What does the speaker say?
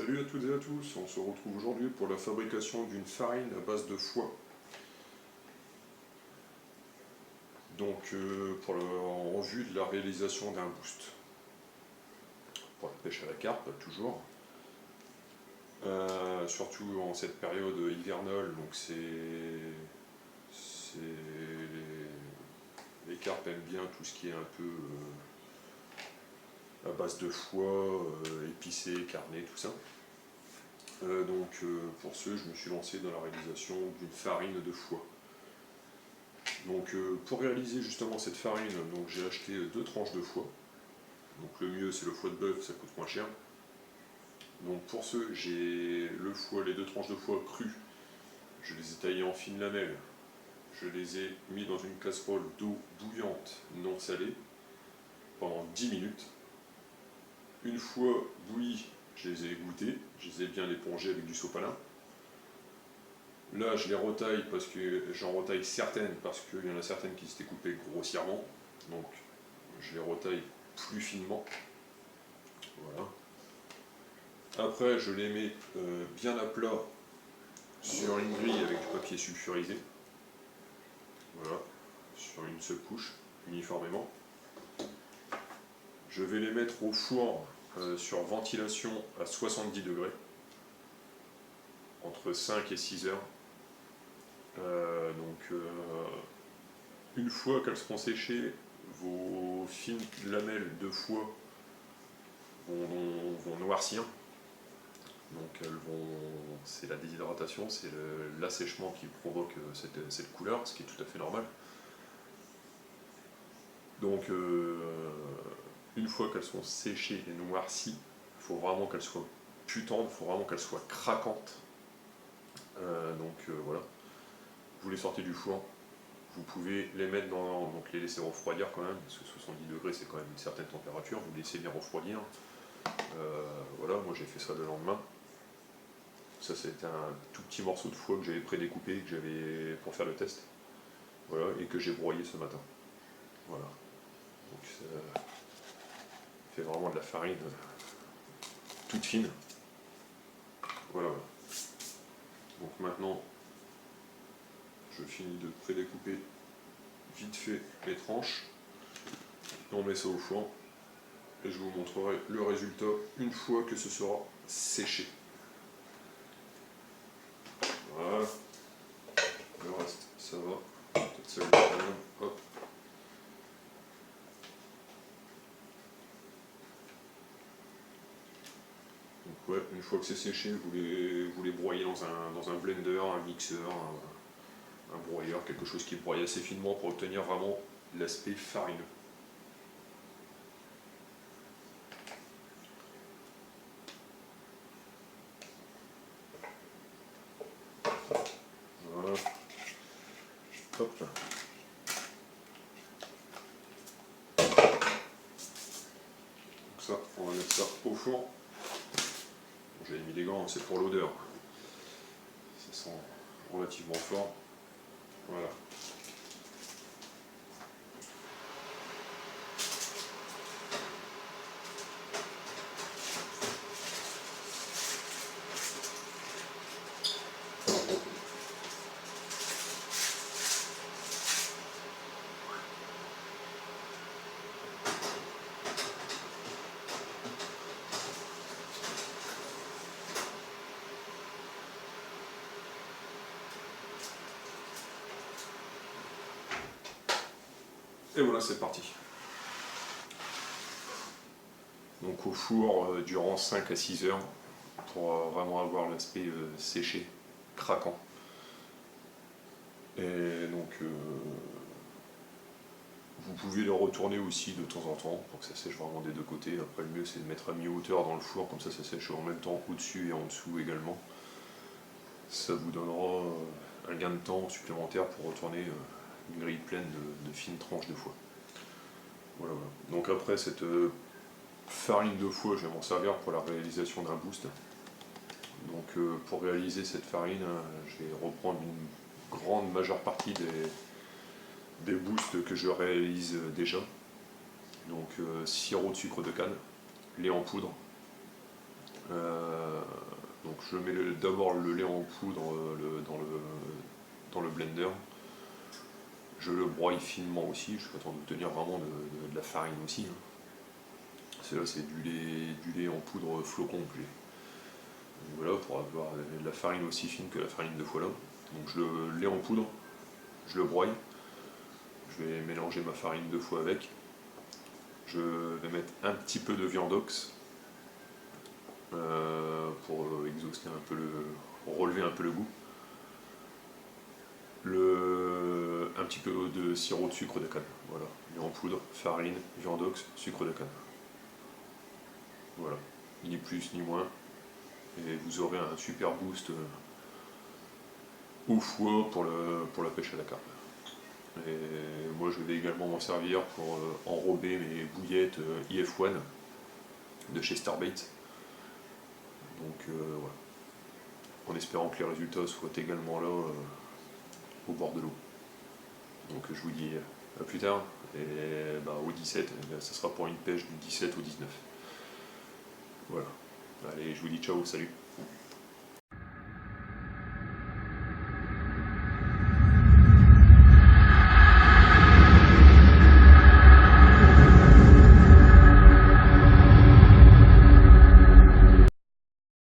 Salut à toutes et à tous, on se retrouve aujourd'hui pour la fabrication d'une farine à base de foie. Donc en vue de la réalisation d'un boost. Pour la pêche à la carpe, toujours. Surtout en cette période hivernale, donc les carpes aiment bien tout ce qui est un peu à base de foie, épicé, carné, tout ça. Pour ce, je me suis lancé dans la réalisation d'une farine de foie. Donc pour réaliser justement cette farine, j'ai acheté 2 tranches de foie. Donc le mieux c'est le foie de bœuf, ça coûte moins cher. Donc pour ce, j'ai le foie, les 2 tranches de foie crues. Je les ai taillées en fines lamelles. Je les ai mis dans une casserole d'eau bouillante non salée pendant 10 minutes. Une fois bouillies, je les ai égouttées, je les ai bien épongées avec du sopalin. Là, je les retaille parce que j'en retaille certaines parce qu'il y en a certaines qui s'étaient coupées grossièrement. Donc, je les retaille plus finement. Voilà. Après, je les mets bien à plat sur une grille avec du papier sulfurisé. Voilà, sur une seule couche, uniformément. Je vais les mettre au four sur ventilation à 70 degrés, entre 5 et 6 heures. Une fois qu'elles seront séchées, vos fines lamelles de foie vont noircir. Donc c'est la déshydratation, c'est l'assèchement qui provoque cette couleur, ce qui est tout à fait normal. Donc une fois qu'elles sont séchées et noircies, il faut vraiment qu'elles soient putantes, il faut vraiment qu'elles soient craquantes. Voilà. Vous les sortez du four, vous pouvez les mettre donc les laisser refroidir quand même, parce que 70 degrés c'est quand même une certaine température, vous les laissez bien refroidir. Voilà, moi j'ai fait ça le lendemain. Ça c'était un tout petit morceau de foie que j'avais prédécoupé, que j'avais pour faire le test. Voilà, et que j'ai broyé ce matin. Voilà. Donc ça fait vraiment de la farine toute fine. Voilà. Donc maintenant, je finis de prédécouper vite fait les tranches. On met ça au four et je vous montrerai le résultat une fois que ce sera séché. Voilà. Le reste, ça va. Peut-être ça quand même. Hop. Donc ouais, une fois que c'est séché, vous les broyez dans un blender, un mixeur, un broyeur, quelque chose qui broye assez finement pour obtenir vraiment l'aspect farineux. Voilà. Hop. Donc ça, on va mettre ça au four. Bon, j'avais mis des gants, c'est pour l'odeur. Ça sent relativement fort. Voilà. Et voilà, c'est parti. Donc au four durant 5 à 6 heures pour vraiment avoir l'aspect séché, craquant. Et donc vous pouvez le retourner aussi de temps en temps pour que ça sèche vraiment des deux côtés. Après le mieux c'est de mettre à mi-hauteur dans le four, comme ça sèche en même temps au-dessus et en dessous également. Ça vous donnera un gain de temps supplémentaire pour retourner une grille pleine de fines tranches de foie. Voilà, voilà. Donc après cette farine de foie, je vais m'en servir pour la réalisation d'un boost. Donc pour réaliser cette farine, je vais reprendre une grande majeure partie des boosts que je réalise déjà. Donc sirop de sucre de canne, lait en poudre, Donc je mets d'abord le lait en poudre dans le blender. Je le broie finement aussi, je peux obtenir vraiment de la farine aussi. Là c'est du lait en poudre flocon que j'ai. Voilà, pour avoir de la farine aussi fine que la farine de foie là. Donc je le lait en poudre, je le broie, je vais mélanger ma farine de foie avec. Je vais mettre un petit peu de viande ox pour exhauster un peu pour relever un peu le goût. Un petit peu de sirop de sucre de canne. Voilà, lait en poudre, farine, viande ox, sucre de canne. Voilà, ni plus ni moins. Et vous aurez un super boost au foie pour la pêche à la carpe. Et moi je vais également m'en servir pour enrober mes bouillettes IF1 de chez Starbait. Donc voilà. En espérant que les résultats soient également là au bord de l'eau. Donc je vous dis à plus tard. Et au 17, ça sera pour une pêche du 17 au 19. Voilà. Allez, je vous dis ciao, salut.